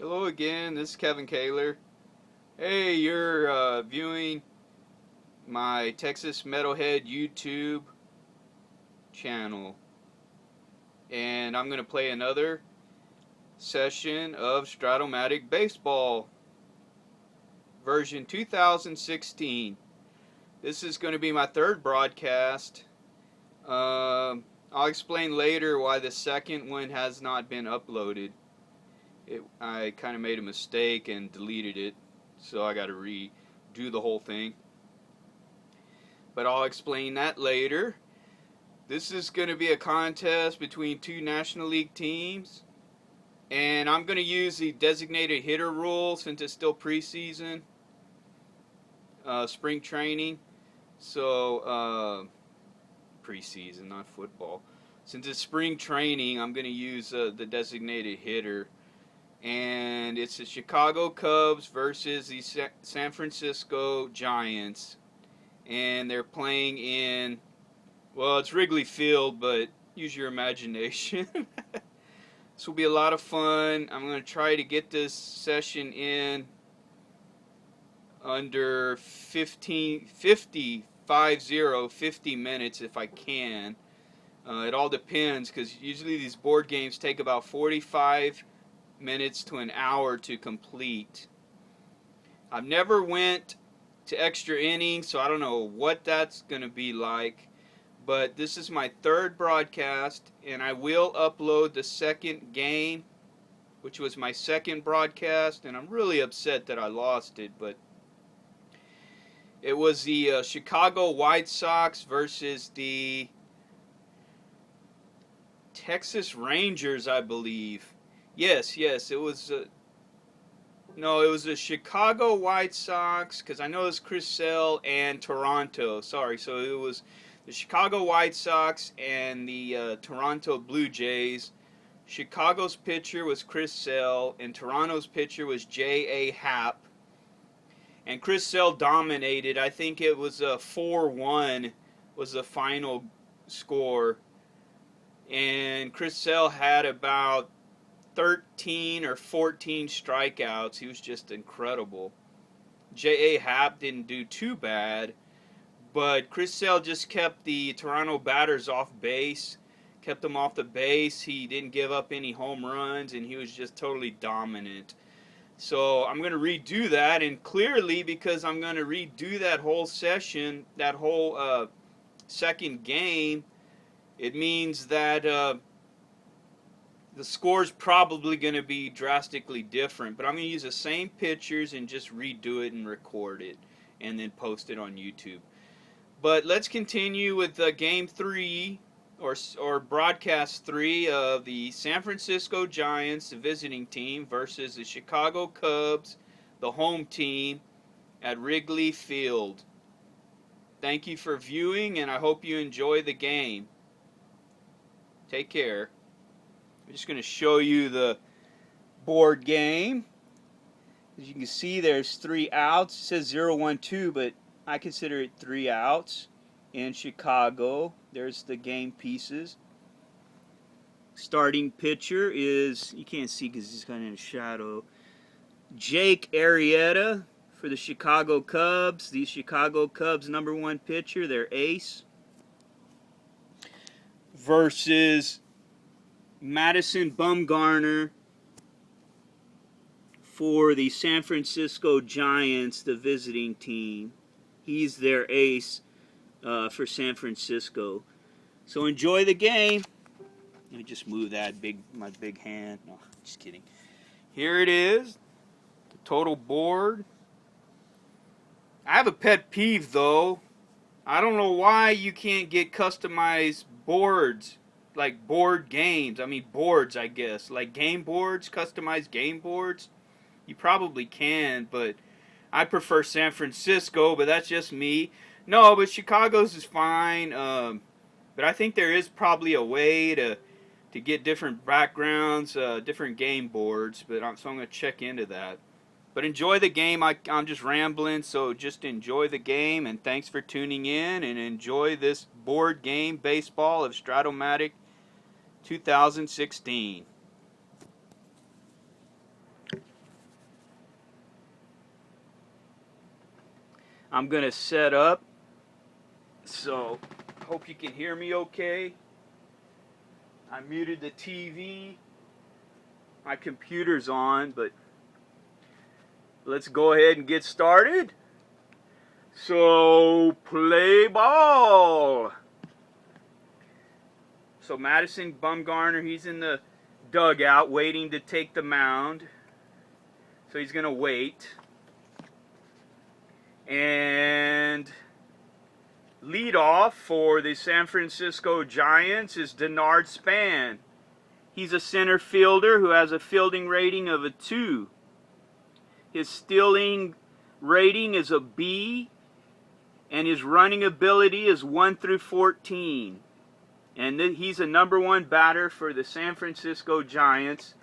Hello again, this is Kevin Kaler. Hey, you're viewing my Texas Metalhead YouTube channel. And I'm going to play another session of Strat-O-Matic Baseball version 2016. This is going to be my third broadcast. I'll explain later why the second one has not been uploaded. I kind of made a mistake and deleted it, so I got to redo the whole thing. But I'll explain that later. This is going to be a contest between two National League teams, and I'm going to use the designated hitter rule since it's still preseason, spring training. So, preseason, not football. Since it's spring training, I'm going to use the designated hitter. And it's the Chicago Cubs versus the San Francisco Giants. And they're playing in, well, it's Wrigley Field, but use your imagination. This will be a lot of fun. I'm going to try to get this session in under 50 minutes if I can. It all depends, because usually these board games take about 45 minutes to an hour to complete. I've never went to extra innings, so I don't know what that's going to be like. But this is my third broadcast, and I will upload the second game, which was my second broadcast, and I'm really upset that I lost it. But it was the Chicago White Sox versus the Texas Rangers, I believe. Yes, it was. No, it was the Chicago White Sox, because I know it's Chris Sale and Toronto. Sorry, so it was the Chicago White Sox and the Toronto Blue Jays. Chicago's pitcher was Chris Sale, and Toronto's pitcher was J.A. Happ. And Chris Sale dominated. I think it was 4-1 was the final score. And Chris Sale had about 13 or 14 strikeouts. He was just incredible. J.A. Happ didn't do too bad, but Chris Sale just kept the Toronto batters off base, kept them off the base. He didn't give up any home runs, and he was just totally dominant. So I'm going to redo that, and clearly, because I'm going to redo that whole session, that whole second game, it means that the score's probably going to be drastically different, but I'm going to use the same pictures and just redo it and record it and then post it on YouTube. But let's continue with Game 3 or Broadcast 3 of the San Francisco Giants, the visiting team, versus the Chicago Cubs, the home team, at Wrigley Field. Thank you for viewing, and I hope you enjoy the game. Take care. I'm just going to show you the board game. As you can see, there's 3 outs. It says 0-1-2, but I consider it 3 outs in Chicago. There's the game pieces. Starting pitcher is, you can't see because he's kind of in a shadow, Jake Arrieta for the Chicago Cubs. The Chicago Cubs #1 pitcher, their ace, versus Madison Bumgarner for the San Francisco Giants, the visiting team. He's their ace for San Francisco. So enjoy the game. Let me just move that my big hand. No, just kidding. Here it is, the total board. I have a pet peeve though. I don't know why you can't get customized boards. Like board games. I mean boards, I guess. Like game boards, customized game boards. You probably can, but I prefer San Francisco, but that's just me. No, but Chicago's is fine. But I think there is probably a way to get different backgrounds, different game boards. So I'm going to check into that. But enjoy the game. I'm just rambling, so just enjoy the game, and thanks for tuning in, and enjoy this board game baseball of Strat-O-Matic 2016. I'm going to set up. So, hope you can hear me okay. I muted the TV. My computer's on, but let's go ahead and get started. So, play ball. So, Madison Bumgarner, he's in the dugout waiting to take the mound. So, he's going to wait. And leadoff for the San Francisco Giants is Denard Span. He's a center fielder who has a fielding rating of a 2. His stealing rating is a B, and his running ability is 1 through 14. And he's a #1 batter for the San Francisco Giants,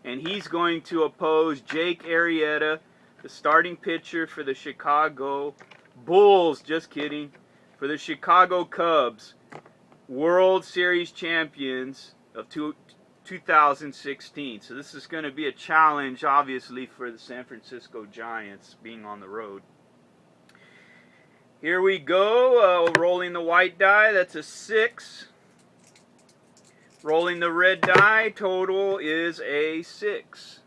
and he's going to oppose Jake Arrieta, the starting pitcher for the Chicago Bulls. Just kidding. For the Chicago Cubs, World Series champions of 2016. So this is going to be a challenge, obviously, for the San Francisco Giants being on the road. Here we go. Rolling the white die. That's a 6. Rolling the red die. Total is a 6.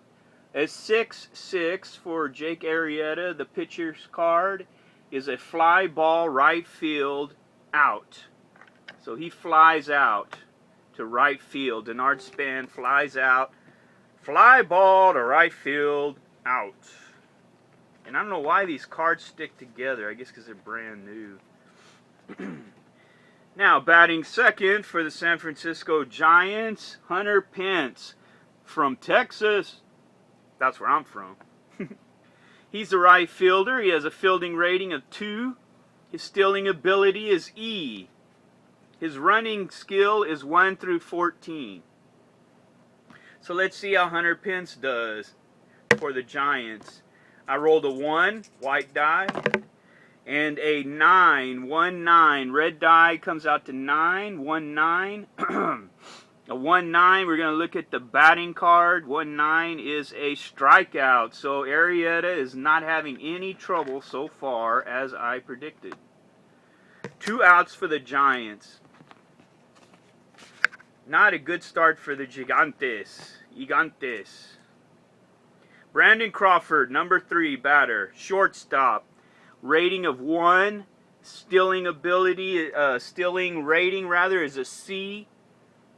A 6-6 for Jake Arrieta. The pitcher's card is a fly ball right field out. So he flies out to right field. Denard Span flies out. Fly ball to right field out. And I don't know why these cards stick together. I guess because they're brand new. Now, batting second for the San Francisco Giants, Hunter Pence from Texas. That's where I'm from. He's a right fielder. He has a fielding rating of 2. His stealing ability is E. His running skill is 1 through 14. So let's see how Hunter Pence does for the Giants. I rolled a 1, white die, and a 9, 1-9. Red die comes out to 9, 1-9. A 1-9, we're going to look at the batting card. 1-9 is a strikeout. So Arrieta is not having any trouble so far, as I predicted. 2 outs for the Giants. Not a good start for the Gigantes. Brandon Crawford, #3 batter, shortstop. Rating of 1. Stealing rating is a C.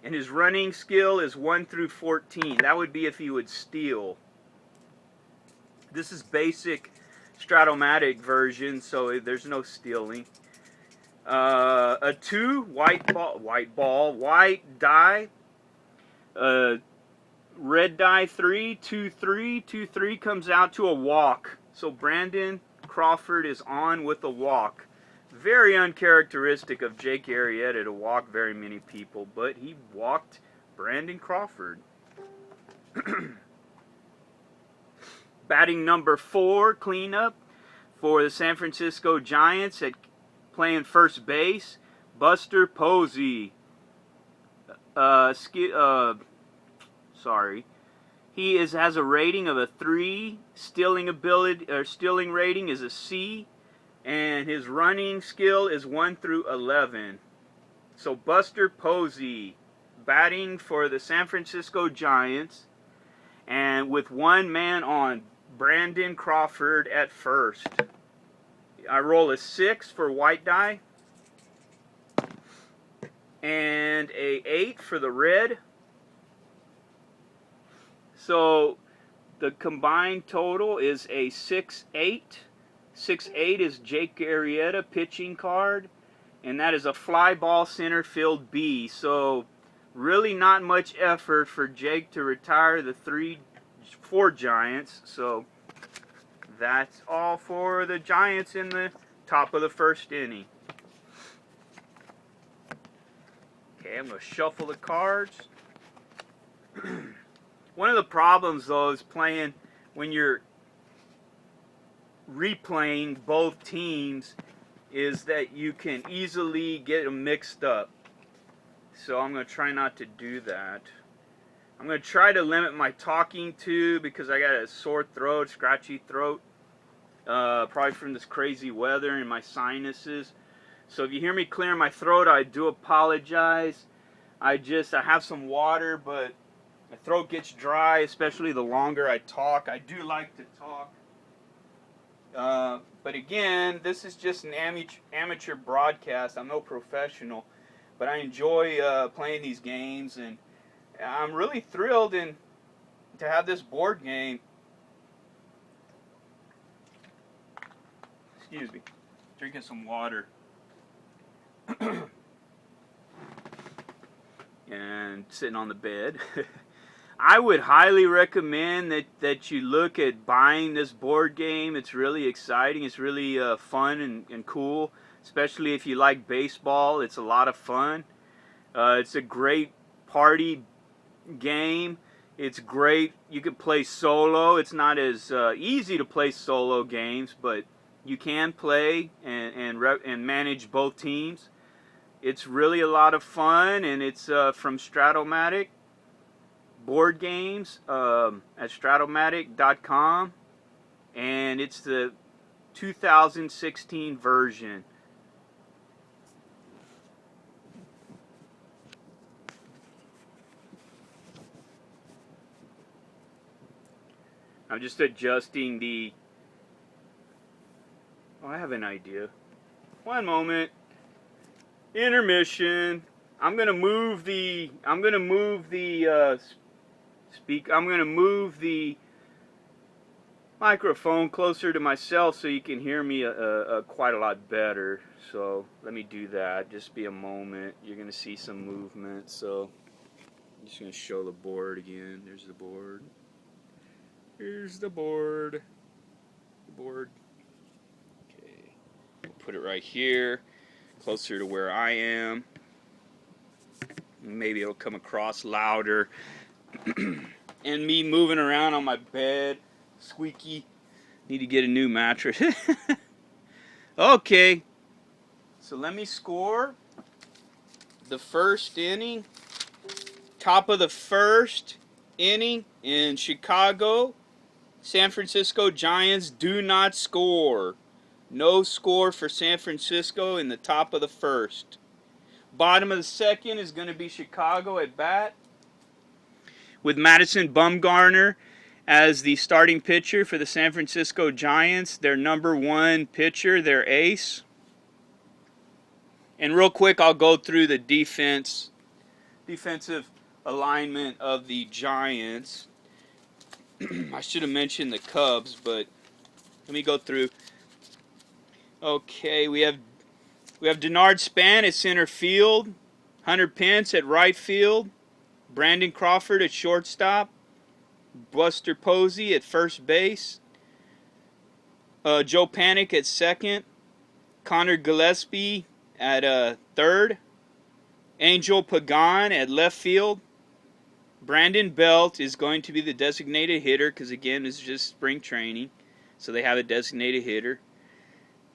And his running skill is 1 through 14. That would be if he would steal. This is basic Strat-O-Matic version, so there's no stealing. A 2, white die. Red die 3, 2-3. 2-3 comes out to a walk. So Brandon Crawford is on with a walk. Very uncharacteristic of Jake Arrieta to walk very many people, but he walked Brandon Crawford. Batting #4, cleanup for the San Francisco Giants at playing first base, Buster Posey. He has a rating of a 3. Stealing rating is a C. And his running skill is 1 through 11. So Buster Posey batting for the San Francisco Giants. And with 1 man on, Brandon Crawford at first. I roll a 6 for white die. And a 8 for the red. So the combined total is a 6-8. 6-8 is Jake Arrieta pitching card, and that is a fly ball center field B. So really not much effort for Jake to retire the 4 Giants. So that's all for the Giants in the top of the first inning. Okay, I'm going to shuffle the cards. One of the problems, though, is playing when you're replaying both teams is that you can easily get them mixed up. So I'm going to try not to do that. I'm going to try to limit my talking to because I got a sore throat, scratchy throat. probably from this crazy weather and my sinuses. So if you hear me clearing my throat, I do apologize. I have some water, but my throat gets dry, especially the longer I talk. I do like to talk. But again, this is just an amateur broadcast. I'm no professional, but I enjoy playing these games, and I'm really thrilled to have this board game. Excuse me, drinking some water. And sitting on the bed. I would highly recommend that you look at buying this board game. It's really exciting. It's really fun and cool, especially if you like baseball. It's a lot of fun. It's a great party game. It's great. You can play solo. It's not as easy to play solo games, but you can play and manage both teams. It's really a lot of fun, and it's from Strat-O-Matic Board Games at Strat-O-Matic.com, and it's the 2016 version. I'm just adjusting the... Oh, I have an idea. One moment. Intermission. I'm gonna move the microphone closer to myself so you can hear me quite a lot better. So let me do that. Just be a moment. You're gonna see some movement. So I'm just gonna show the board again. There's the board. Here's the board. The board. Okay. We'll put it right here, closer to where I am. Maybe it'll come across louder. And me moving around on my bed, squeaky. Need to get a new mattress. Okay, so let me score the first inning. Top of the first inning in Chicago. San Francisco Giants do not score. No score for San Francisco in the top of the first. Bottom of the second is going to be Chicago at bat, with Madison Bumgarner as the starting pitcher for the San Francisco Giants, their number one pitcher, their ace. And real quick, I'll go through the defensive alignment of the Giants. I should have mentioned the Cubs, but let me go through. Okay, we have Denard Span at center field, Hunter Pence at right field, Brandon Crawford at shortstop, Buster Posey at first base, Joe Panik at second, Connor Gillespie at third, Angel Pagan at left field. Brandon Belt is going to be the designated hitter because, again, it's just spring training, so they have a designated hitter.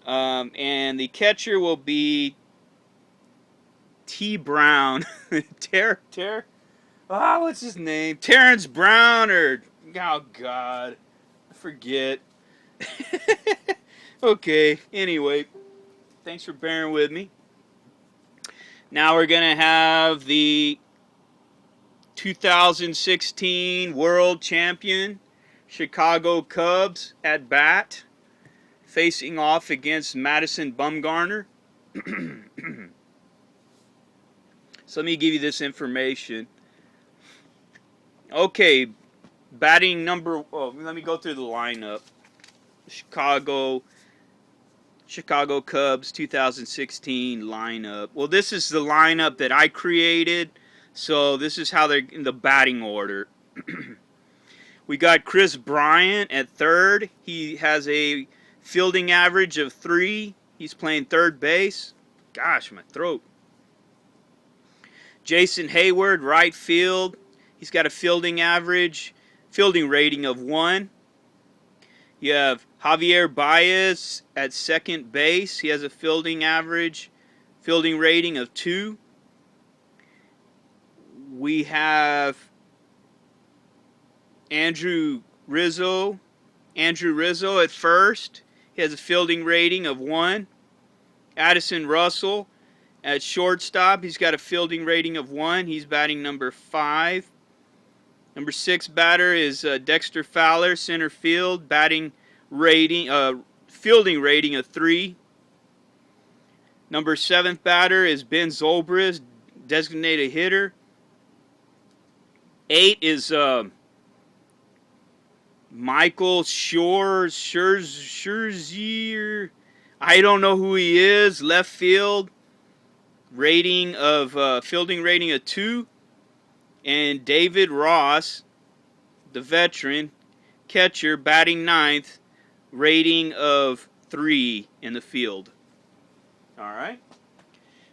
And the catcher will be T. Brown. What's his name? Terrence Brown, or, oh, God, I forget. Okay, anyway, thanks for bearing with me. Now we're going to have the 2016 World Champion Chicago Cubs at bat, facing off against Madison Bumgarner. So let me give you this information. Okay, batting number... Oh, let me go through the lineup. Chicago Cubs 2016 lineup. Well, this is the lineup that I created. So this is how they're in the batting order. We got Chris Bryant at third. He has a fielding average of 3. He's playing third base. Gosh, my throat. Jason Hayward, right field. He's got a fielding rating of 1. You have Javier Baez at second base. He has a fielding rating of 2. We have Andrew Rizzo at first. He has a fielding rating of 1. Addison Russell at shortstop, he's got a fielding rating of 1. He's batting number 5. Number 6 batter is Dexter Fowler, center field, fielding rating of 3. Number 7th batter is Ben Zobrist, designated hitter. 8 is Michael Scherzier. I don't know who he is. Left field, fielding rating of 2. And David Ross, the veteran catcher, batting 9th, rating of 3 in the field. All right.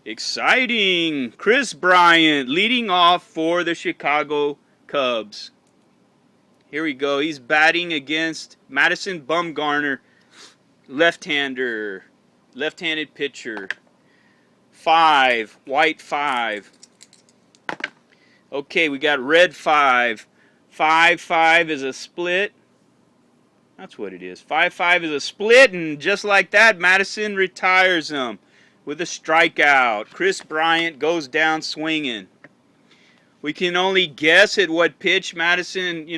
Exciting. Chris Bryant leading off for the Chicago Cubs. Here we go. He's batting against Madison Bumgarner, left-handed pitcher. 5, white 5. Okay, we got red 5. 5-5 is a split. That's what it is. 5-5 is a split, and just like that, Madison retires him with a strikeout. Chris Bryant goes down swinging. We can only guess at what pitch Madison,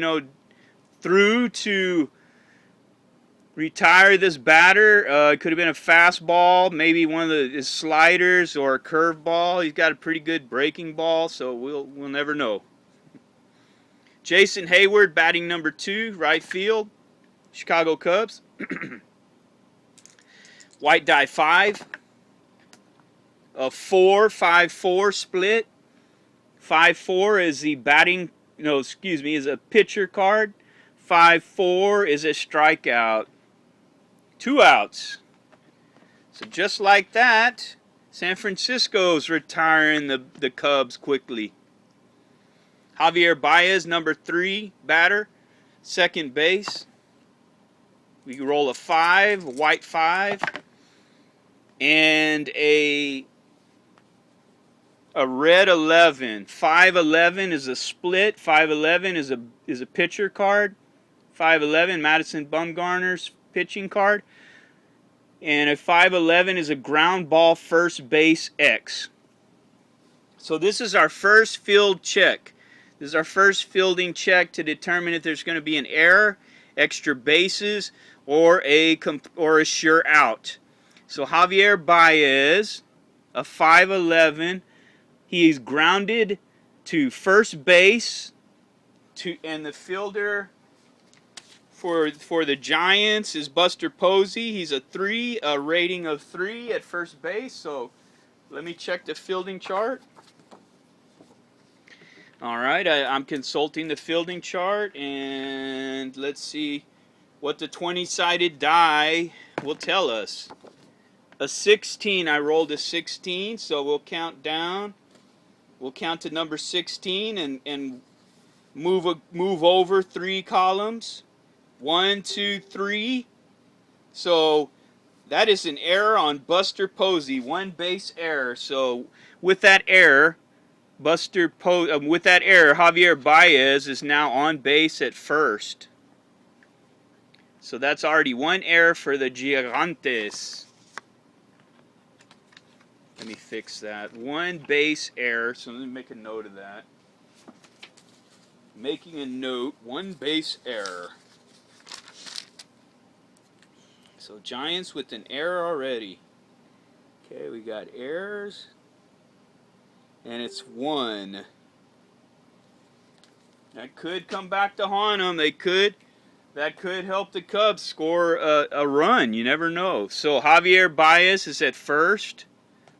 threw to retire this batter. It could have been a fastball, maybe one of his sliders, or a curveball. He's got a pretty good breaking ball, so we'll never know. Jason Hayward batting number 2, right field, Chicago Cubs. White die 5. A 4-5-4 split. 5-4 is the is a pitcher card. 5-4 is a strikeout. 2 outs. So just like that, San Francisco's retiring the Cubs quickly. Javier Baez, number 3 batter, second base. We roll a 5, white 5, and a red 11. 5-11 is a split. 5-11 is a pitcher card. 5-11, Madison Bumgarner's pitching card. And a 5-11 is a ground ball first base X. So this is our first field check. This is our first fielding check to determine if there's going to be an error, extra bases, or a sure out. So Javier Baez, a 5-11, he is grounded to first base, and the fielder for the Giants is Buster Posey. He's a rating of 3 at first base. So let me check the fielding chart. All right, I'm consulting the fielding chart, and let's see what the 20-sided die will tell us. A 16, I rolled a 16, so we'll count down. We'll count to number 16 and move over 3 columns. 1, 2, 3. So that is an error on Buster Posey, 1 base error. So with that error, Javier Baez is now on base at first. So that's already 1 error for the Gigantes. Let me fix that. 1 base error. So let me make a note of that. Making a note, 1 base error. So Giants with an error already. Okay, we got errors. And it's 1. That could come back to haunt them. That could help the Cubs score a run. You never know. So Javier Baez is at first.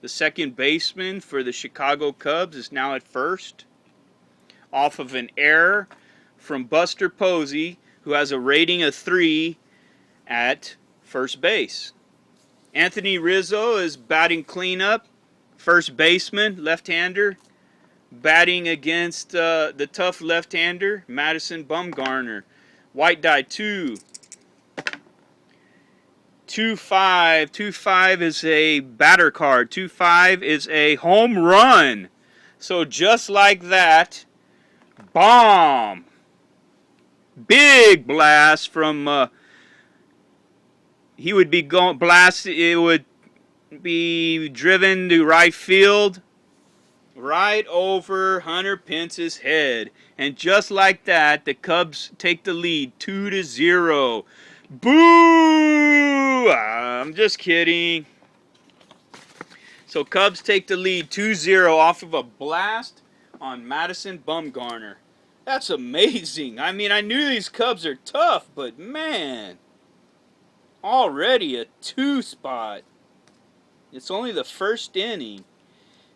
The second baseman for the Chicago Cubs is now at first, off of an error from Buster Posey, who has a rating of 3 at first base. Anthony Rizzo is batting cleanup, first baseman, left-hander, batting against the tough left-hander, Madison Bumgarner. White die 2. 2-5. 2-5 is a batter card. 2-5 is a home run. So just like that, bomb. Big blast from he would be going blasted. It would be driven to right field, right over Hunter Pence's head. And just like that, the Cubs take the lead 2-0. Boo! I'm just kidding. So Cubs take the lead 2-0 off of a blast on Madison Bumgarner. That's amazing. I mean, I knew these Cubs are tough, but man, already a 2 spot. It's only the first inning.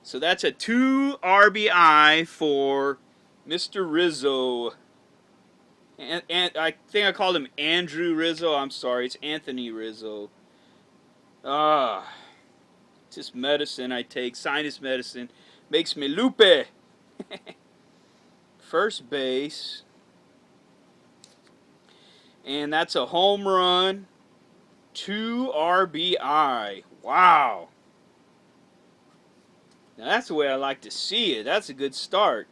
So that's a 2 RBI for Mr. Rizzo. And I think I called him Andrew Rizzo. I'm sorry, it's Anthony Rizzo. Just medicine I take, sinus medicine. Makes me loopy. First base. And that's a home run. 2 RBI. Wow. Now that's the way I like to see it. That's a good start.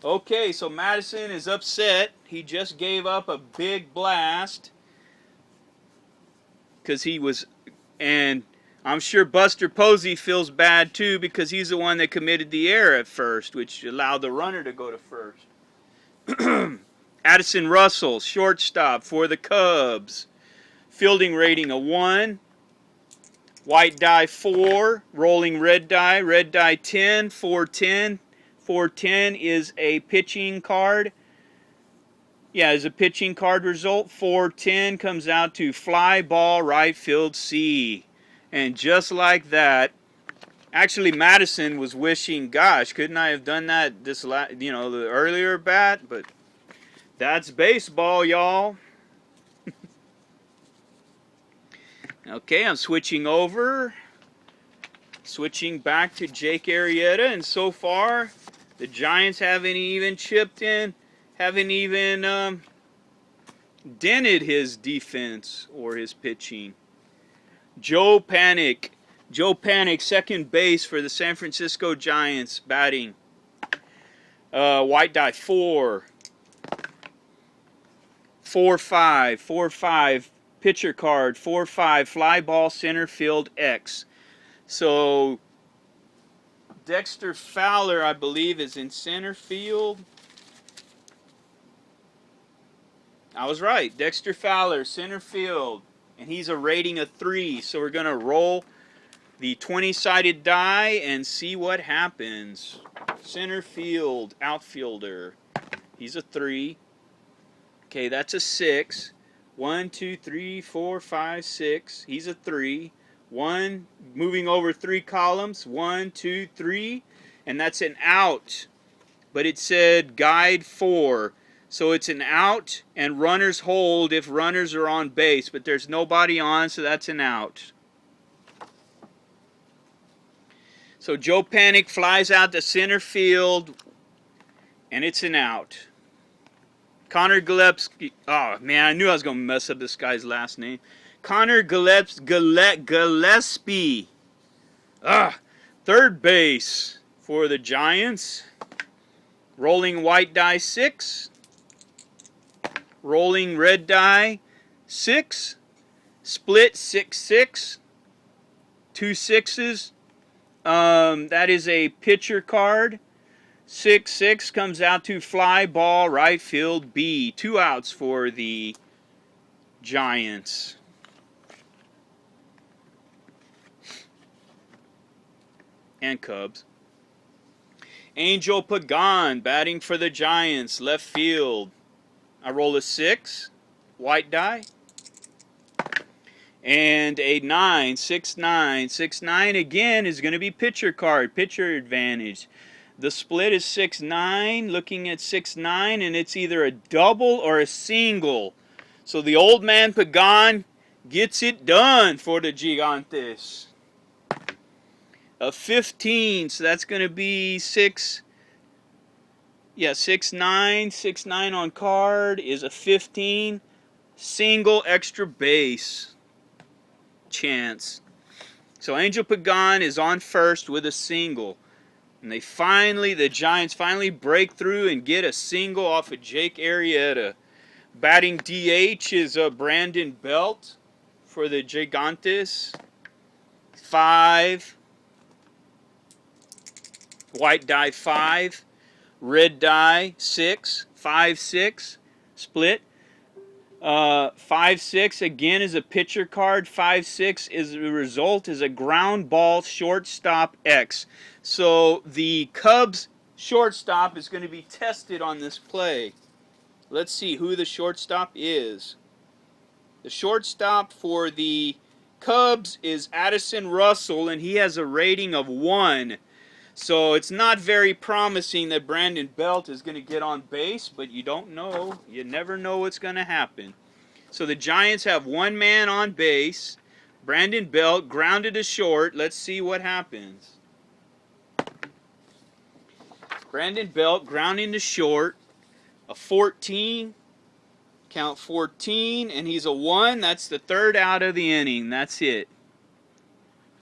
Okay, so Madison is upset. He just gave up a big blast. Because he was... And I'm sure Buster Posey feels bad too because he's the one that committed the error at first, which allowed the runner to go to first. Addison Russell, shortstop for the Cubs. Fielding rating a 1. White die 4. Rolling red die 10. 410. 410 is a pitching card. Yeah, is a pitching card result. 410 comes out to fly ball right field C. And just like that, actually Madison was wishing, gosh, couldn't I have done that the earlier bat? But that's baseball, y'all. Okay, I'm switching over. Switching back to Jake Arrieta, and so far the Giants haven't even chipped in, haven't even dented his defense or his pitching. Joe Panic, second base for the San Francisco Giants, batting. White die 4. 4-5, 4-5, pitcher card, 4-5, fly ball center field X. So Dexter Fowler, I believe, is in center field. I was right. Dexter Fowler, center field. And he's a rating of 3. So we're going to roll the 20-sided die and see what happens. Center field, outfielder. He's a 3. Okay, that's a 6. 1, 2, 3, 4, 5, 6. He's a 3. 1, moving over 3 columns. 1, 2, 3. And that's an out. But it said guide 4. So it's an out, and runners hold if runners are on base, but there's nobody on, so that's an out. So Joe Panic flies out to center field, and it's an out. Connor Gillespie, oh man, I knew I was going to mess up this guy's last name. Connor Gillespie, third base for the Giants. Rolling white die 6. Rolling red die 6. Split 6-6. 2 6s. That is a pitcher card. 6-6 comes out to fly ball right field B. 2 outs for the Giants. And Cubs. Angel Pagan batting for the Giants, left field. I roll a 6, white die, and a 9, 6-9. 6-9 again is going to be pitcher card, pitcher advantage. The split is 6-9, looking at 6-9, and it's either a double or a single. So the old man Pagan gets it done for the Gigantes. A 15, so that's going to be 6. Yeah, 6-9. 6-9 on card is a 15. Single extra base chance. So Angel Pagan is on first with a single. And the Giants finally break through and get a single off of Jake Arrieta. Batting DH is Brandon Belt for the Gigantes. 5. White die 5. Red die 6. 5, 6. Split. 5, 6 again is a pitcher card. 5, 6 is the result is a ground ball shortstop X. So the Cubs shortstop is going to be tested on this play. Let's see who the shortstop is. The shortstop for the Cubs is Addison Russell, and he has a rating of 1. So it's not very promising that Brandon Belt is going to get on base, but you don't know. You never know what's going to happen. So the Giants have one man on base. Brandon Belt grounded to short. Let's see what happens. Brandon Belt grounding to short. A 14. Count 14, and he's a 1. That's the 3rd out of the inning. That's it.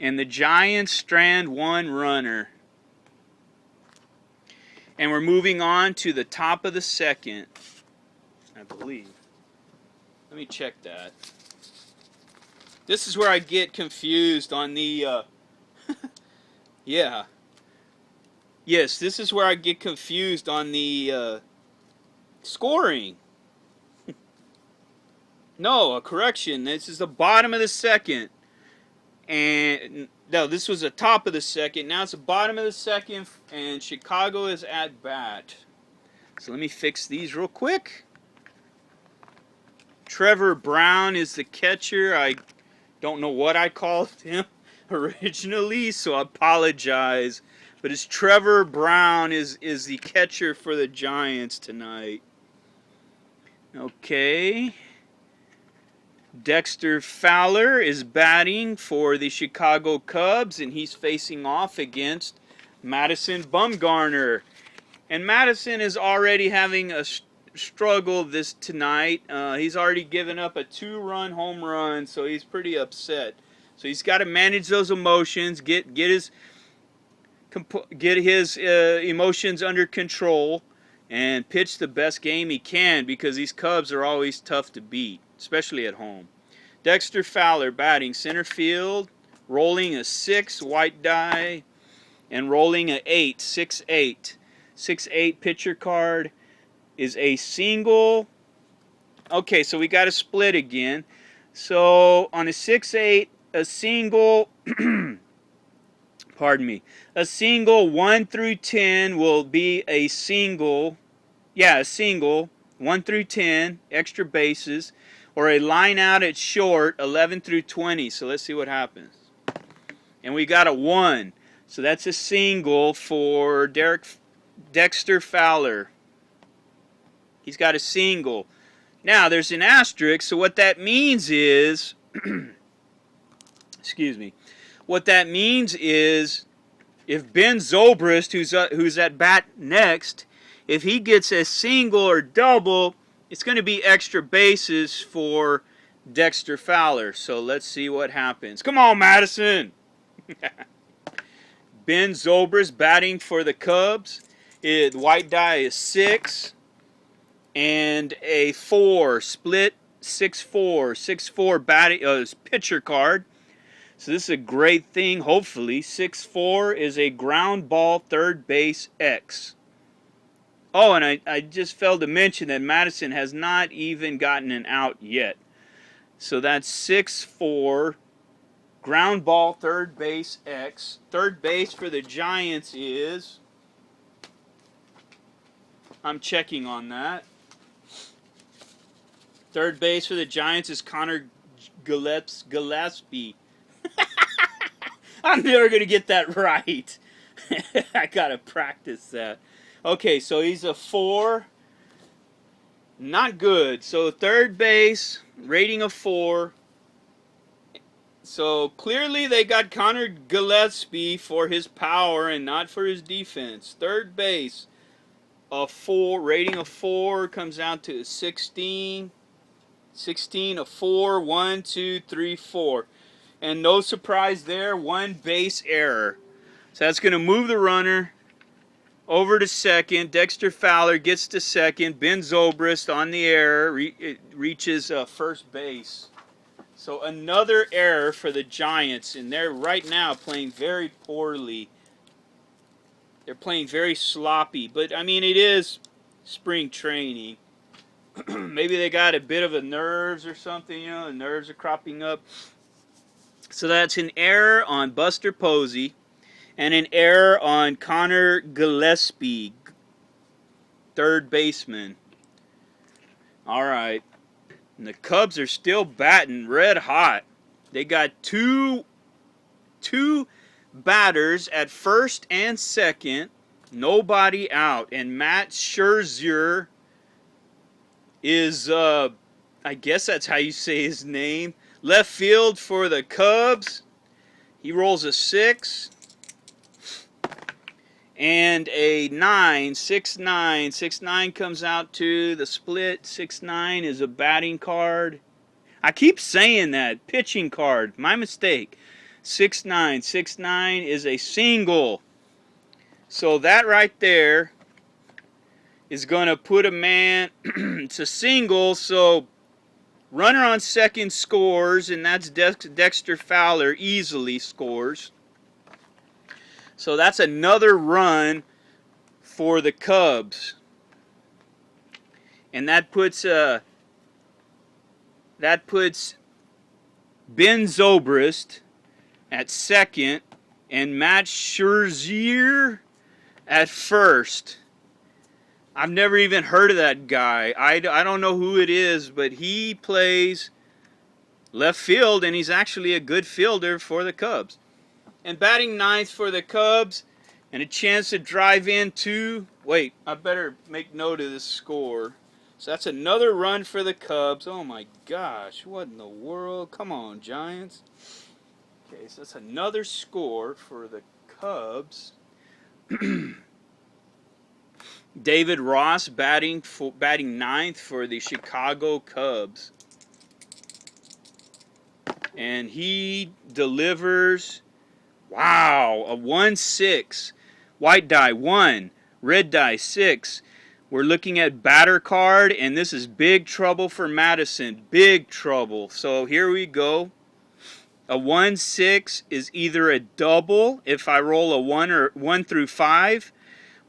And the Giants strand 1 runner. And we're moving on to the top of the 2nd, I believe. Let me check that. This is where I get confused on the, yeah. Yes, this is where I get confused on the scoring. No, a correction. This is the bottom of the 2nd. And no, this was the top of the 2nd. Now it's the bottom of the 2nd, and Chicago is at bat. So let me fix these real quick. Trevor Brown is the catcher. I don't know what I called him originally, so I apologize. But it's Trevor Brown is the catcher for the Giants tonight. Okay. Dexter Fowler is batting for the Chicago Cubs, and he's facing off against Madison Bumgarner. And Madison is already having a struggle tonight. He's already given up a 2-run home run, so he's pretty upset. So he's got to manage those emotions, get his emotions under control, and pitch the best game he can, because these Cubs are always tough to beat, especially at home. Dexter Fowler batting center field, rolling a 6 white die, and rolling a 8, 6-8. 6-8 pitcher card is a single. Okay, so we got a split again. So on a 6-8, a single, pardon me, a single 1 through 10 will be a single. Yeah, a single, 1 through 10, extra bases, or a line out at short, 11 through 20. So let's see what happens. And we got a 1. So that's a single for Dexter Fowler. He's got a single. Now, there's an asterisk, so what that means is, excuse me, what that means is if Ben Zobrist, who's at bat next, if he gets a single or double, it's going to be extra bases for Dexter Fowler. So let's see what happens. Come on, Madison! Ben Zobrist batting for the Cubs. The white die is 6 and a 4. Split 6-4. 6-4 batting pitcher card. So this is a great thing, hopefully. 6-4 is a ground ball third base X. Oh, and I just failed to mention that Madison has not even gotten an out yet. So that's 6-4, ground ball third base X. Third base for the Giants is, I'm checking on that. Third base for the Giants is Connor Gillespie. I'm never going to get that right. I got to practice that. Okay, so he's a 4. Not good. So third base, rating of 4. So clearly they got Connor Gillespie for his power and not for his defense. Third base, a 4, rating of 4, comes out to 16. 16, a 4, 1, 2, 3, 4. And no surprise there, 1 base error. So that's going to move the runner over to second. Dexter Fowler gets to second. Ben Zobrist on the error reaches first base. So another error for the Giants, and they're right now playing very poorly. They're playing very sloppy, but I mean, it is spring training. Maybe they got a bit of a nerves or something, you know, the nerves are cropping up. So that's an error on Buster Posey and an error on Connor Gillespie, third baseman. All right. And the Cubs are still batting red hot. They got two batters at first and second, nobody out, and Matt Scherzer is, I guess that's how you say his name, left field for the Cubs. He rolls a 6 and a 9, 6-9. 6-9 comes out to the split. 6-9 is a batting card. I keep saying that, pitching card, my mistake. 6-9. 6-9 is a single. So that right there is going to put a man, it's a single, so runner on second scores, and that's Dexter Fowler easily scores. So that's another run for the Cubs. And that puts Ben Zobrist at second and Matt Scherzer at first. I've never even heard of that guy. I don't know who it is, but he plays left field, and he's actually a good fielder for the Cubs. And batting ninth for the Cubs, and a chance to drive into... Wait, I better make note of this score. So that's another run for the Cubs. Oh my gosh, what in the world? Come on, Giants. Okay, so that's another score for the Cubs. David Ross batting ninth for the Chicago Cubs. And he delivers, wow, a 1-6. White die 1, red die 6. We're looking at batter card, and this is big trouble for Madison. Big trouble. So here we go. A 1-6 is either a double if I roll a 1 through 5,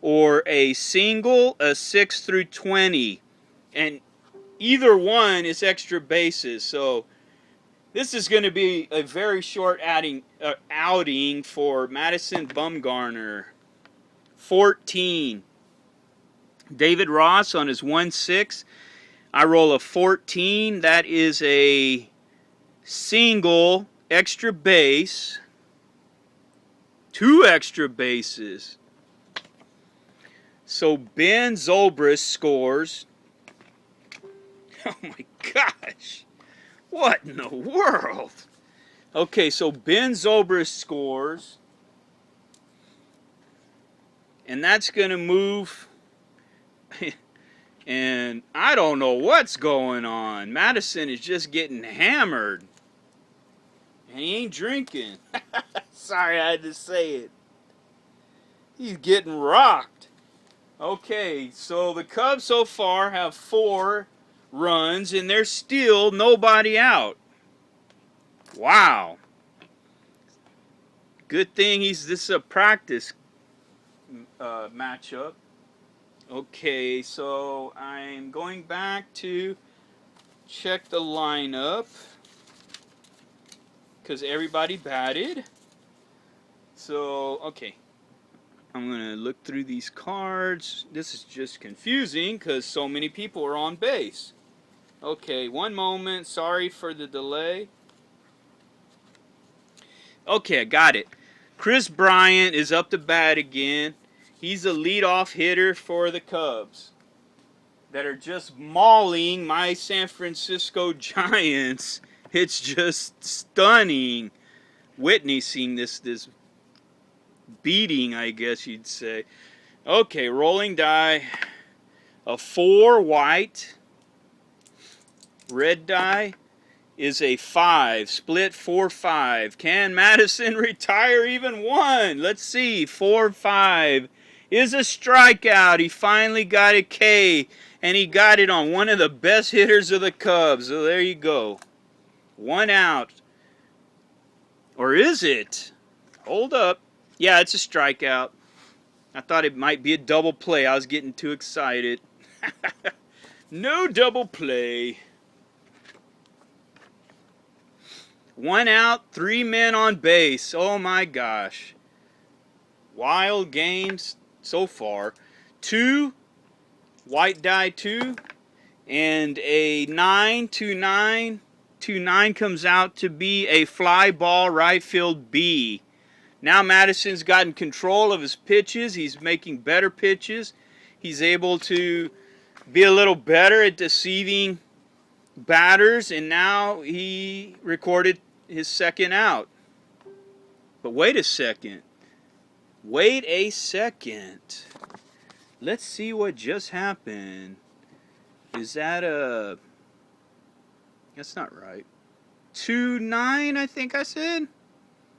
or a single, a 6 through 20. And either one is extra bases. So this is going to be a very short outing for Madison Bumgarner. 14. David Ross on his 1-6. I roll a 14. That is a single, extra base. 2 extra bases. So Ben Zobrist scores. Oh my gosh. What in the world? Okay, so Ben Zobrist scores. And that's going to move. And I don't know what's going on. Madison is just getting hammered. And he ain't drinking. Sorry, I had to say it. He's getting rocked. Okay, so the Cubs so far have 4 runs, and there's still nobody out. Wow. Good thing this is a practice matchup. Okay, so I'm going back to check the lineup because everybody batted. So, okay. I'm going to look through these cards. This is just confusing because so many people are on base. Okay, one moment. Sorry for the delay. Okay, I got it. Chris Bryant is up to bat again. He's a leadoff hitter for the Cubs that are just mauling my San Francisco Giants. It's just stunning witnessing this beating, I guess you'd say. Okay, rolling die. A 4 white. Red die is a 5. Split 4-5. Can Madison retire even one? Let's see. 4-5 is a strikeout. He finally got a K, and he got it on one of the best hitters of the Cubs. So there you go. 1 out. Or is it? Hold up. Yeah, it's a strikeout. I thought it might be a double play. I was getting too excited. No double play. 1 out, 3 men on base. Oh my gosh. Wild games so far. 2, white die 2, and a 9, 2-9. 2-9 comes out to be a fly ball right field B. Now Madison's gotten control of his pitches. He's making better pitches. He's able to be a little better at deceiving batters, and now he recorded his 2nd out. But wait a second. Wait a second. Let's see what just happened. Is that a... That's not right. 2-9, I think I said?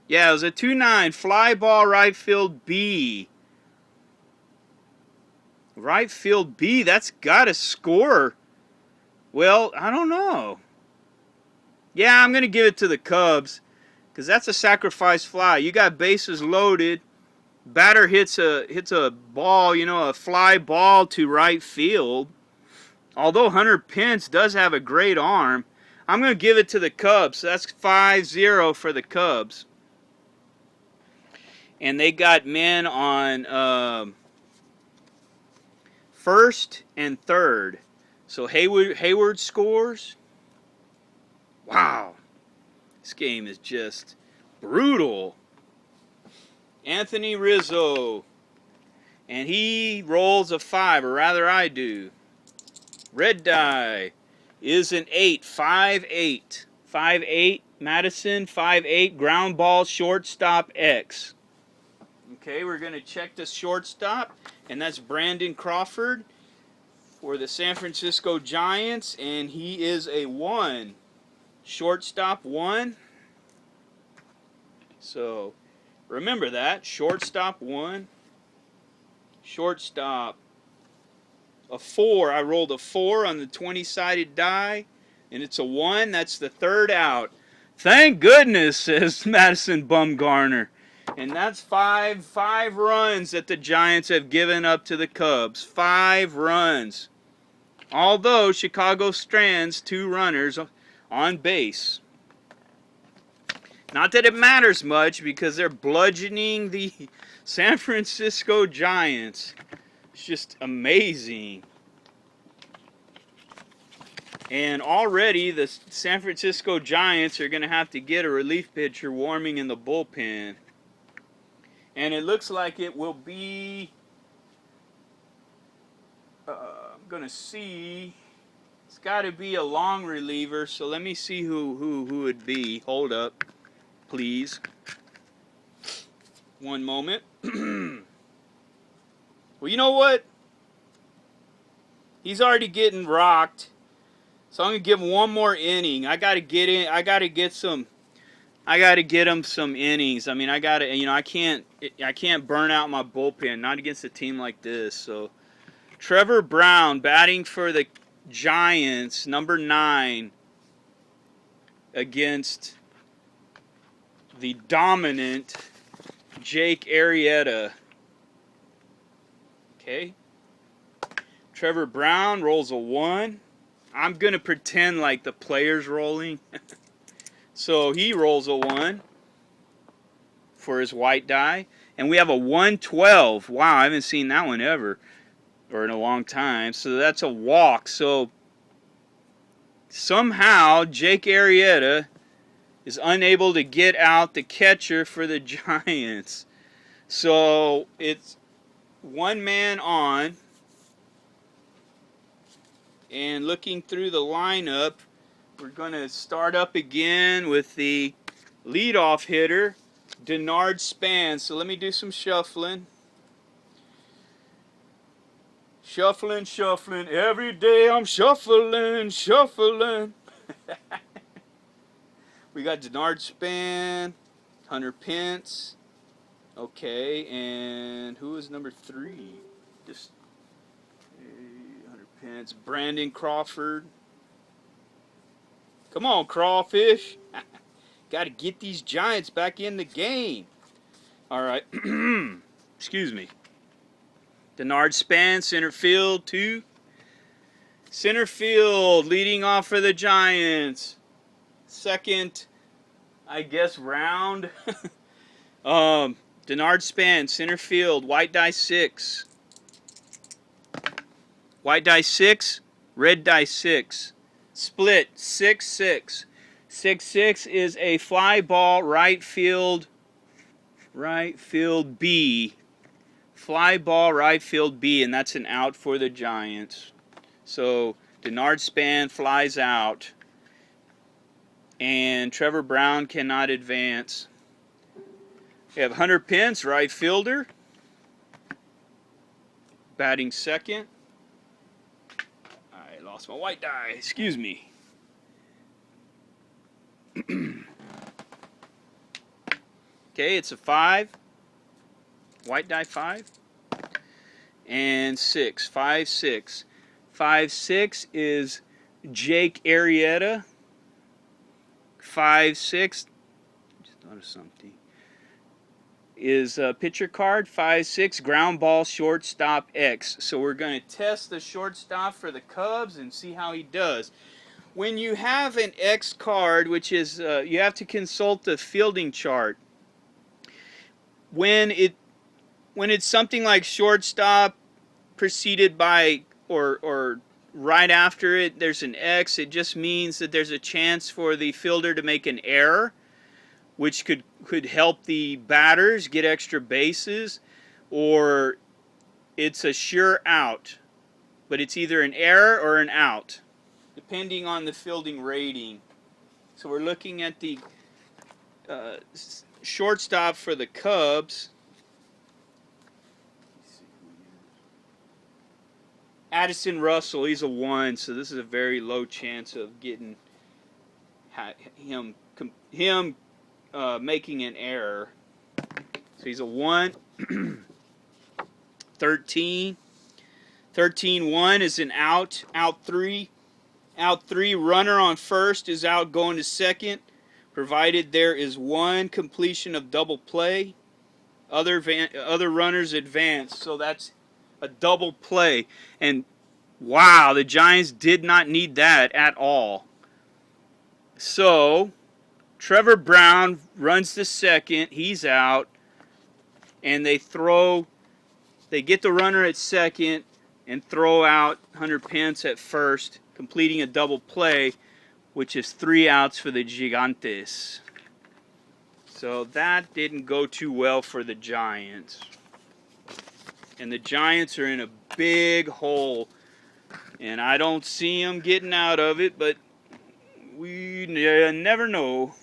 Yeah, it was a 2-9. Fly ball right field B. Right field B, that's got to score. Well, I don't know. Yeah, I'm going to give it to the Cubs, because that's a sacrifice fly. You got bases loaded. Batter hits a ball, you know, a fly ball to right field. Although Hunter Pence does have a great arm, I'm going to give it to the Cubs. So that's 5-0 for the Cubs. And they got men on first and third. So Hayward scores. Wow. This game is just brutal. Anthony Rizzo. And he rolls a 5, or rather I do. Red die is an 8. 5-8. 5-8. Madison, 5-8. Ground ball, shortstop, X. Okay, we're going to check the shortstop. And that's Brandon Crawford for the San Francisco Giants. And he is a 1. Shortstop, 1. So, remember that. Shortstop, 1. Shortstop, a 4. I rolled a 4 on the 20-sided die, and it's a 1. That's the 3rd out. Thank goodness, says Madison Bumgarner. And that's 5 runs that the Giants have given up to the Cubs. 5 runs. Although Chicago strands 2 runners on base. Not that it matters much, because they're bludgeoning the San Francisco Giants. It's just amazing. And already the San Francisco Giants are going to have to get a relief pitcher warming in the bullpen. And it looks like it will be... I'm going to see... It's got to be a long reliever, so let me see who it be. Hold up, please. One moment. Well, you know what? He's already getting rocked. So I'm going to give him one more inning. I got to get in. I got to get him some innings. I mean, I can't burn out my bullpen, not against a team like this. So Trevor Brown batting for the Giants, number 9, against the dominant Jake Arrieta. Okay. Trevor Brown rolls a 1. I'm going to pretend like the player's rolling. So he rolls a 1 for his white die. And we have a 112. Wow, I haven't seen that one ever, or in a long time. So that's a walk. So somehow Jake Arrieta is unable to get out the catcher for the Giants. So it's 1 man on. And looking through the lineup, we're going to start up again with the leadoff hitter, Denard Span. So let me do some shuffling. Shuffling. Every day I'm shuffling. We got Denard Span, Hunter Pence. Okay, and who is number 3? Just Hunter Pence, Brandon Crawford. Come on, crawfish. Got to get these Giants back in the game. All right. Excuse me. Denard Span, center field, 2. Center field, leading off for the Giants. Second, I guess, round. Denard Span, center field, white die 6. White die 6, red die 6. Split 6-6. 6-6 is a fly ball, right field B. Fly ball, right field B, and that's an out for the Giants. So Denard Span flies out, and Trevor Brown cannot advance. We have Hunter Pence, right fielder, batting second. I lost my white die, excuse me. Okay, it's a 5. White die 5. And 6. 5-6. 5-6 is Jake Arrieta. 5-6. Just thought of something. Is a pitcher card. 5-6. Ground ball, shortstop X. So we're going to test the shortstop for the Cubs and see how he does. When you have an X card, which is you have to consult the fielding chart. When it's something like shortstop preceded by or right after it there's an X, it just means that there's a chance for the fielder to make an error, which could help the batters get extra bases, or it's a sure out. But it's either an error or an out, depending on the fielding rating. So we're looking at the shortstop for the Cubs. Addison Russell, he's a 1, so this is a very low chance of getting him making an error. So he's a 1. 13. 13-1 is an out. Out 3. Out 3, runner on first is out going to second, provided there is 1 completion of double play. Other runners advance, so that's a double play. And wow, the Giants did not need that at all. So Trevor Brown runs to second, he's out, and they get the runner at second and throw out Hunter Pence at first, completing a double play, which is 3 outs for the Gigantes. So that didn't go too well for the Giants. And the Giants are in a big hole, and I don't see them getting out of it, but we never know.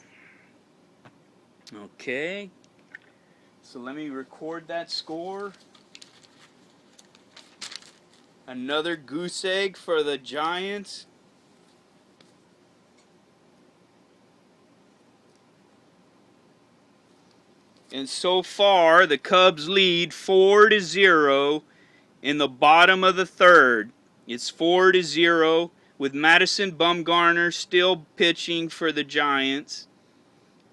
Okay, so let me record that score. Another goose egg for the Giants. And so far, the Cubs lead 4-0 in the bottom of the third. It's 4-0 with Madison Bumgarner still pitching for the Giants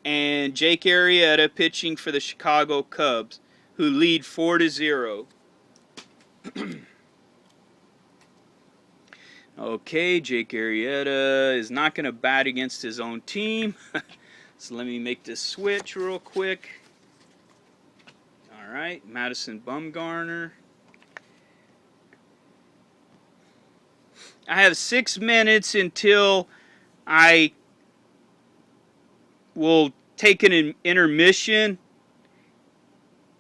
and Jake Arrieta pitching for the Chicago Cubs, who lead 4-0. Okay, Jake Arrieta is not going to bat against his own team. So let me make this switch real quick. All right, Madison Bumgarner. I have 6 minutes until I will take an intermission,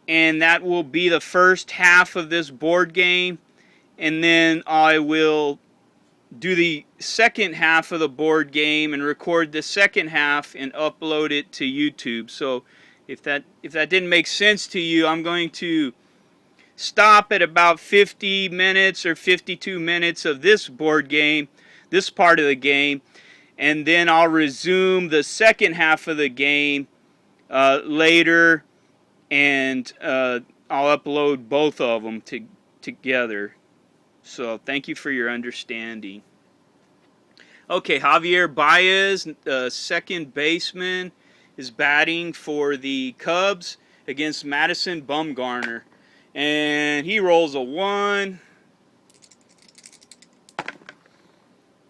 and that will be the first half of this board game, and then I will do the second half of the board game and record the second half and upload it to YouTube. So if that didn't make sense to you, I'm going to stop at about 50 minutes or 52 minutes of this board game, this part of the game, and then I'll resume the second half of the game later, and I'll upload both of them together. So thank you for your understanding. Okay, Javier Baez, second baseman, is batting for the Cubs against Madison Bumgarner. And he rolls a 1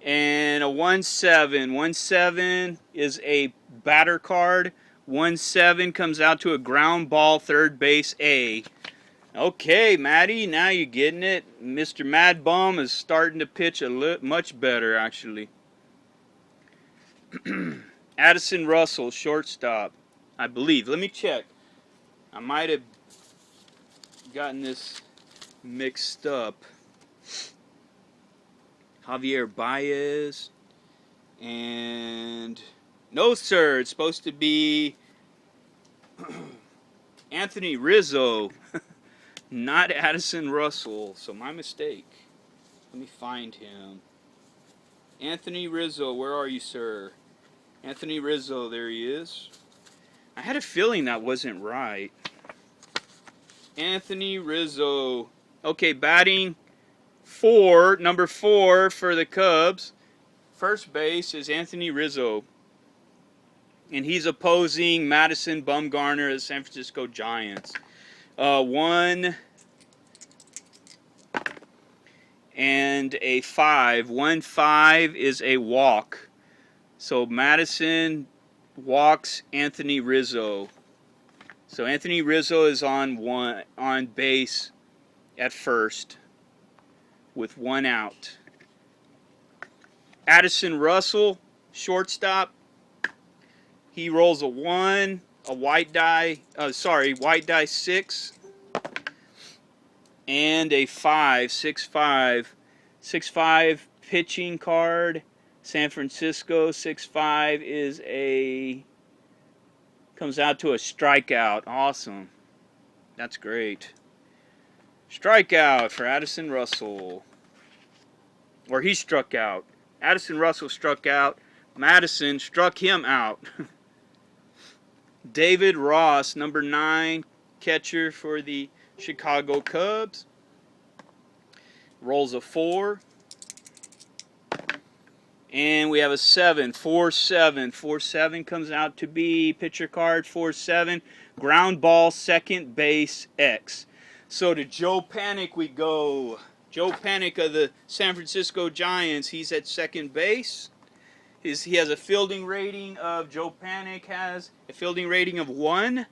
and a 1-7. 1-7 is a batter card. 1-7 comes out to a ground ball, third base A. Okay, Matty, now you're getting it. Mr. Mad Bum is starting to pitch much better, actually. Addison Russell, shortstop, I believe. Let me check. I might have gotten this mixed up. Javier Baez. And no, sir. It's supposed to be Anthony Rizzo, not Addison Russell. So my mistake. Let me find him. Anthony Rizzo, where are you, sir? Anthony Rizzo, there he is. I had a feeling that wasn't right. Anthony Rizzo. Okay, batting 4, number 4 for the Cubs. First base is Anthony Rizzo. And he's opposing Madison Bumgarner of the San Francisco Giants. 1 and a 5. 1-5 is a walk. So Madison walks Anthony Rizzo. So Anthony Rizzo is on base at first with 1 out. Addison Russell, shortstop. He rolls a 1, a white die 6, and a 5, 6-5. 6-5 pitching card. San Francisco, 6-5 comes out to a strikeout. Awesome. That's great. Strikeout for Addison Russell. Or he struck out. Addison Russell struck out. Madison struck him out. David Ross, number 9, catcher for the Chicago Cubs. Rolls a 4. And we have a 7, 4-7. 4-7 comes out to be pitcher card, 4-7. Ground ball, second base, X. So to Joe Panic we go. Joe Panic of the San Francisco Giants, he's at second base. He has a fielding rating of, Joe Panic has a fielding rating of 1.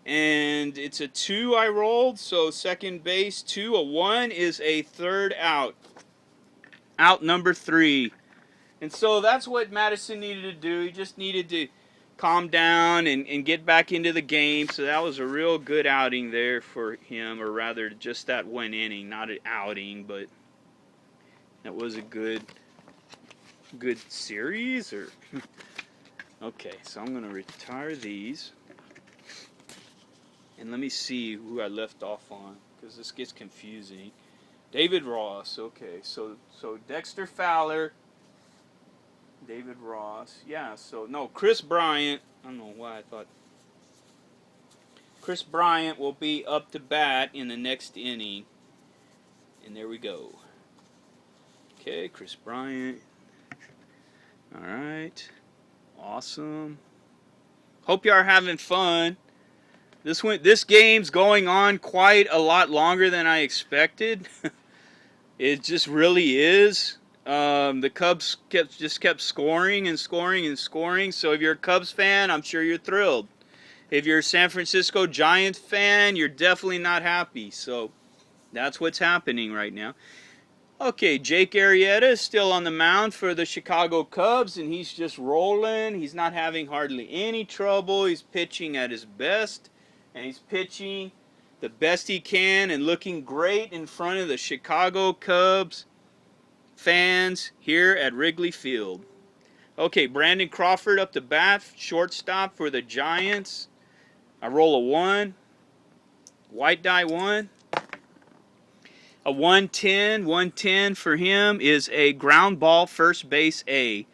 And it's a 2 I rolled, so second base 2. A 1 is a third out. Out number 3. And so that's what Madison needed to do. He just needed to calm down and get back into the game. So that was a real good outing there for him, or rather just that 1 inning. Not an outing, but that was a good series. Or okay, so I'm going to retire these. And let me see who I left off on, because this gets confusing. David Ross, okay, so Dexter Fowler, David Ross, yeah, so no, Chris Bryant, I don't know why I thought, Chris Bryant will be up to bat in the next inning, and there we go. Okay, Chris Bryant, alright, awesome, hope you are having fun. This game's going on quite a lot longer than I expected. It just really is. The Cubs kept scoring and scoring and scoring. So if you're a Cubs fan, I'm sure you're thrilled. If you're a San Francisco Giants fan, you're definitely not happy. So that's what's happening right now. Okay, Jake Arrieta is still on the mound for the Chicago Cubs, and he's just rolling. He's not having hardly any trouble. He's pitching at his best, and he's pitching the best he can and looking great in front of the Chicago Cubs fans here at Wrigley Field. Okay, Brandon Crawford up to bat, shortstop for the Giants. I roll a 1, white die 1. A 110 for him is a ground ball, first base A.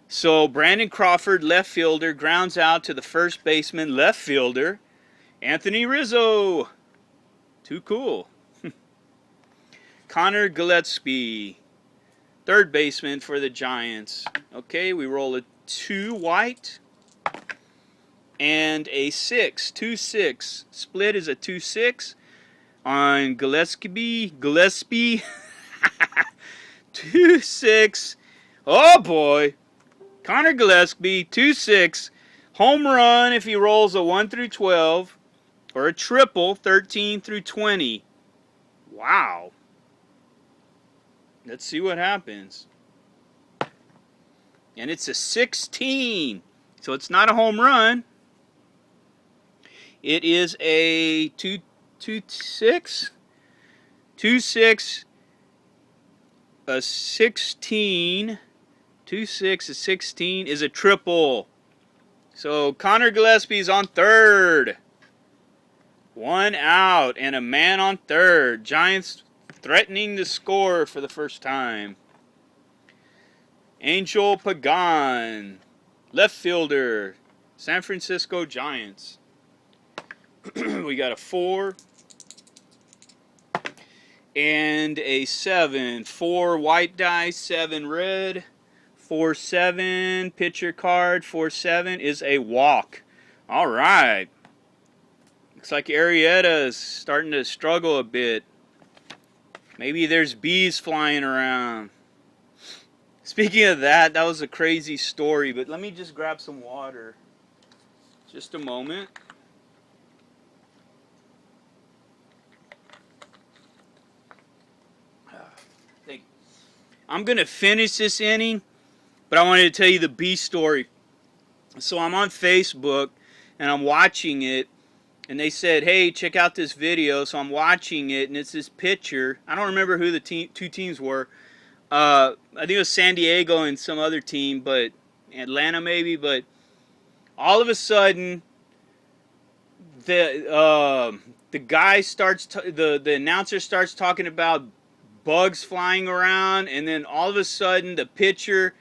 So Brandon Crawford, left fielder, grounds out to the first baseman, left fielder, Anthony Rizzo. Too cool. Connor Gillespie, third baseman for the Giants. Okay, we roll a 2 white and a 6. 2-6. Split is a 2-6 on Gillespie. 2-6. Oh boy. Connor Gillespie, 2-6. Home run if he rolls a 1 through 12. Or a triple, 13 through 20. Wow. Let's see what happens. And it's a 16. So it's not a home run. It is a 2-6. 2-6. A 16. 2-6, a 16 is a triple. So Connor Gillespie's on third. 1 out and a man on third. Giants threatening to score for the first time. Angel Pagan, left fielder, San Francisco Giants. We got a 4 and a 7. 4 white dice, 7 red. 4-7 pitcher card. 4-7 is a walk. All right. Looks like Arrieta is starting to struggle a bit. Maybe there's bees flying around. Speaking of that, that was a crazy story, but let me just grab some water. Just a moment. I'm going to finish this inning, but I wanted to tell you the bee story. So I'm on Facebook, and I'm watching it, and they said, hey, check out this video. So I'm watching it, and it's this pitcher. I don't remember who the two teams were. I think it was San Diego and some other team, but Atlanta maybe. But all of a sudden, the guy starts, the announcer starts talking about bugs flying around, and then all of a sudden, the pitcher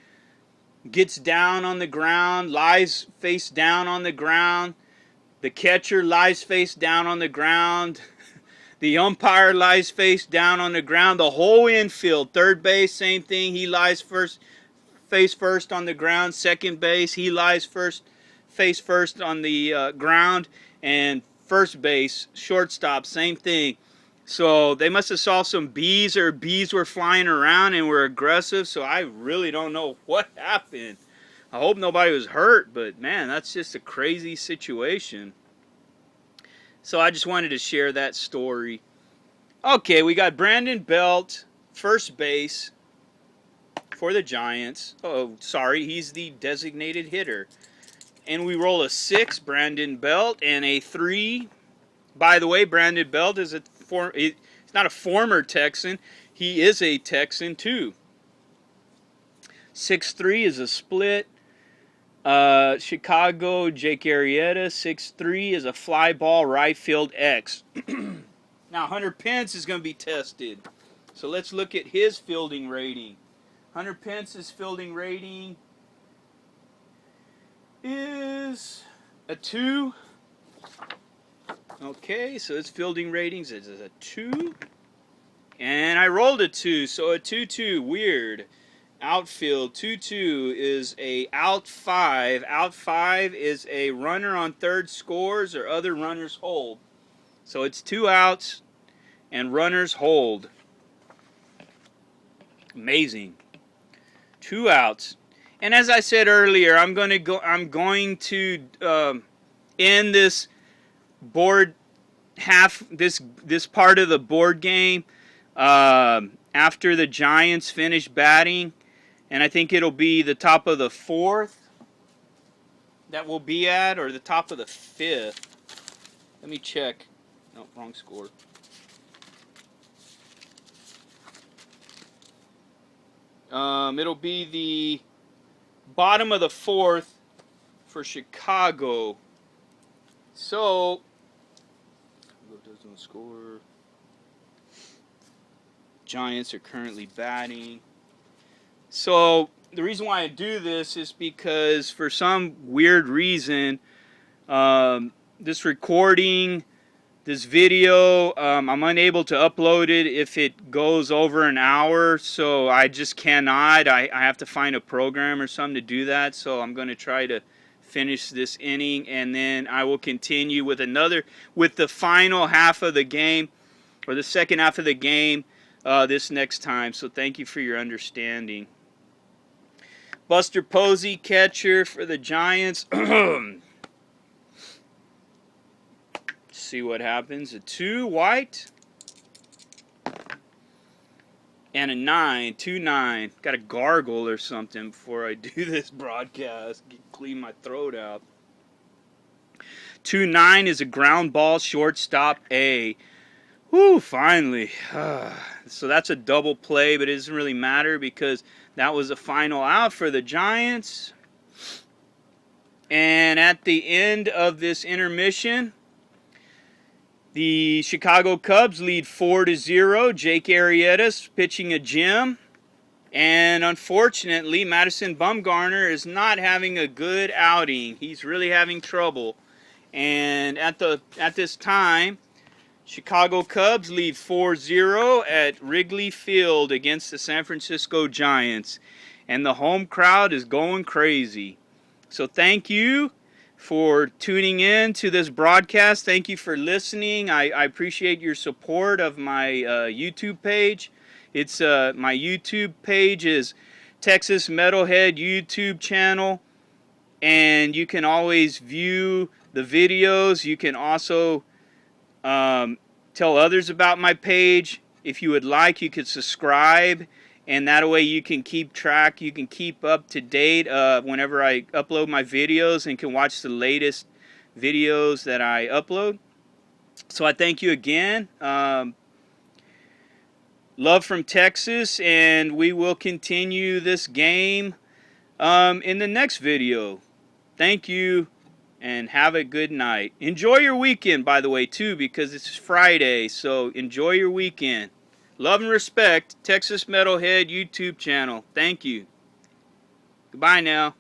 gets down on the ground, lies face down on the ground. The catcher lies face down on the ground. The umpire lies face down on the ground. The whole infield, third base, same thing. He lies face first on the ground. Second base, he lies face first on the ground. And first base, shortstop, same thing. So they must have saw some bees, or bees were flying around and were aggressive. So I really don't know what happened. I hope nobody was hurt, but man, that's just a crazy situation. So I just wanted to share that story. Okay, we got Brandon Belt, first base for the Giants. Oh, sorry, he's the designated hitter. And we roll a 6, Brandon Belt, and a 3. By the way, Brandon Belt is he's not a former Texan. He is a Texan too. 6-3 is a split. Chicago, Jake Arrieta, 6-3 is a fly ball right field X. Now, Hunter Pence is going to be tested. So let's look at his fielding rating. Hunter Pence's fielding rating is a 2. Okay, so his fielding ratings is a 2. And I rolled a 2, so a 2-2, weird. Outfield, 2-2 is a out 5. Out 5 is a runner on third scores or other runners hold. So it's 2 outs and runners hold. Amazing. 2 outs. And as I said earlier, I'm going to end this board this part of the board game after the Giants finish batting. And I think it'll be the top of the 4th that we'll be at, or the top of the 5th. Let me check. No, wrong score. It'll be the bottom of the 4th for Chicago. So, doesn't score. Giants are currently batting. So the reason why I do this is because for some weird reason, this recording This video, I'm unable to upload it if it goes over an hour, so I just cannot. I have to find a program or something to do that, so I'm going to try to finish this inning, and then I will continue with the final half of the game, or the second half of the game, this next time. So thank you for your understanding. Buster Posey, catcher for the Giants. See what happens. A 2 white and a 9, 2-9. Got to gargle or something before I do this broadcast. Clean my throat out. 2-9 is a ground ball, shortstop A. Whew, finally. So that's a double play, but it doesn't really matter because that was the final out for the Giants. And at the end of this intermission, the Chicago Cubs lead 4-0. Jake Arrieta's pitching a gem. And unfortunately, Madison Bumgarner is not having a good outing. He's really having trouble. And at this time, Chicago Cubs lead 4-0 at Wrigley Field against the San Francisco Giants. And the home crowd is going crazy. So thank you for tuning in to this broadcast. Thank you for listening. I appreciate your support of my YouTube page. It's my YouTube page is Texas Metalhead YouTube channel, and you can always view the videos. You can also tell others about my page. If you would like, you could subscribe, and that way you can keep track, you can keep up to date whenever I upload my videos, and can watch the latest videos that I upload. So I thank you again. Love from Texas, and we will continue this game in the next video. Thank you, and have a good night. Enjoy your weekend, by the way, too, because it's Friday, so enjoy your weekend. Love and respect, Texas Metalhead YouTube channel. Thank you. Goodbye now.